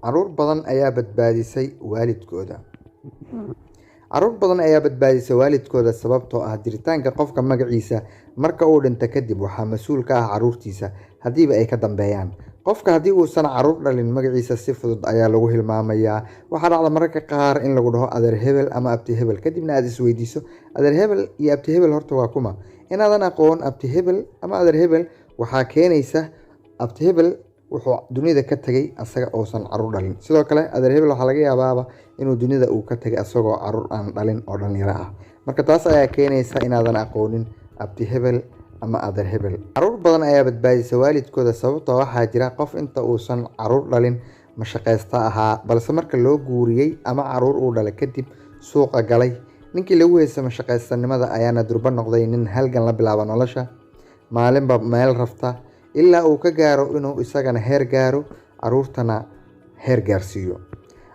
Caruur badan ayaa badbaadisay waalidkooda. Caruur badan ayaa badbaadisay waalidkooda sababtoo ah jiritaanka qofka magaciisa marka uu dhinto kadib waxaa mas'uul ka ah caruurtiisa haddiiba ay ka dambeeyaan. Qofka haddii uusan caruur dhalin magaciisa si fudud ayaa lagu hilmaamayaa. Waxaa dhacda mararka qaar in lagu dhaho adeer hebel ama abti hebel kadibna aad isweydiiso adeer hebel iyo abti hebel horta waa kuma. Inaadan aqoon abti hebel ama adeer hebel waxaa keenaysa abti hebel wuxuu dunida ka tagay asaga oosan caruur dhalin. Sidoo kale adeer hebel waxaa laga yaabaaba inuu dunida uu ka tagay asagoo caruur aan dhalin oo dhalinyaro ah. Marka taas ayaa keenaysa inaadan aqoonin abti hebel ama adeer hebel. Caruur badan ayaa badbaadisay waalidkooda sababtoo waxaa jira qof inta uusan caruur dhalin mashaqaysta ahaa balse marka loo guuriyay ama caruur uu dhalay kadib suuqa galay. Ninkii lagu heysay mashaqaystanimada ayaana durba noqday nin halgan la bilaaba nolosha, maalinba meel rafta ilaa uu ka gaaro inuu isagana heer gaaro caruurtana heer gaarsiiyo.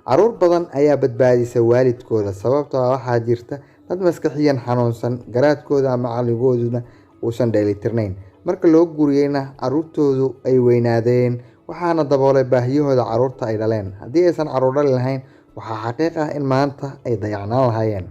Caruur badan ayaa badbaadisay waalidkooda sababtoo waxaa jirta dad maskaxiyan xanuunsan, garaadkooda ama caqligooduna uusan dheelitirnayn. Marka loo guuriyayna caruurtoodu ay weynaadeen waxaana daboolay baahiyahooda caruurta ay dhaleen. Haddii aysan caruur dhali lahayn waxaa xaqiiq ah in maanta ay dayacnaan lahaayeen.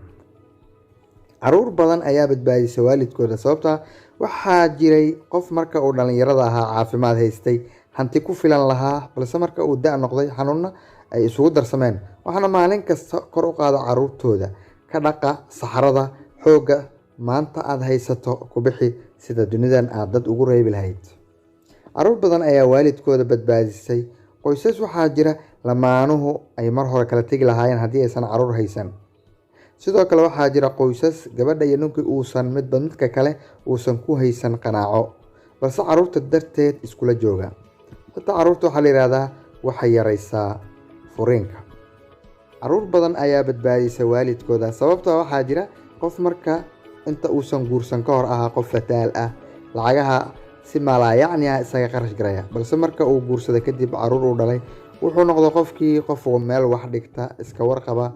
Caruur badan ayaa badbaadisay waalidkooda sababtoo waxaa jiray qof marka uu dhalinyarada ahaa caafimaad haystay, hanti ku filan lahaa, balse marka uu da' noqday xanuunna ay isugu darsameen. Waxaana maalin kasta kor u qaada caruurtooda, ka dhaqa saxarada, xoogga maanta aad haysato ku bixi sida dunidan aad dad ugu reebi lahayd. Caruur badan ayaa waalidkooda badbaadisay. Qoysas waxaa jira lamaanuhu ay mar hore kala tegi lahaayeen haddii aysan caruur haysan. Sidoo kale waxaa jira qoysas gabadha iyo ninkii uusan midba midka kale uusan ku haysan qanaaco balse caruurta darteed iskula jooga. Xitaa caruurta waxaa la yiraahdaa waxay yaraysaa furiinka. Caruur badan ayaa badbaadisay waalidkooda sababtoo waxaa jira qof marka inta uusan guursan ka hor ahaa qof fataal ah, lacagaha si malaayacni ah isaga qarash garaya, balse marka uu guursado kadib caruur uu dhalay wuxuu noqday qof meel wax dhigta, iska warqaba,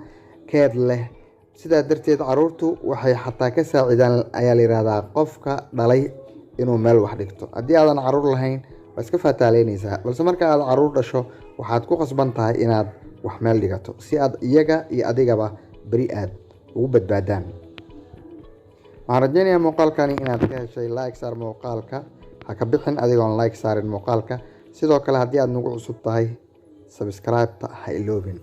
keed leh. Sidaa darteed caruurtu waxay xataa ka saacidaan ayaa la yiraahdaa qofka dhalay inuu meel wax dhigto. Haddii aadan caruur lahayn waa iska fataaleynaysaa, balse marka aad caruur dhasho waxaad ku qasban tahay inaad wax meel dhigato si aad iyaga iyo adigaba beri aad ugu badbaadaan. Waxaan rajeynayaa muuqaalkani inaad ka heshay. Like saar muuqaalka, ha ka bixin adigoon like saarin muuqaalka. Sidoo kale haddii aad nagu cusub tahay subscribe-ta ha iloobin.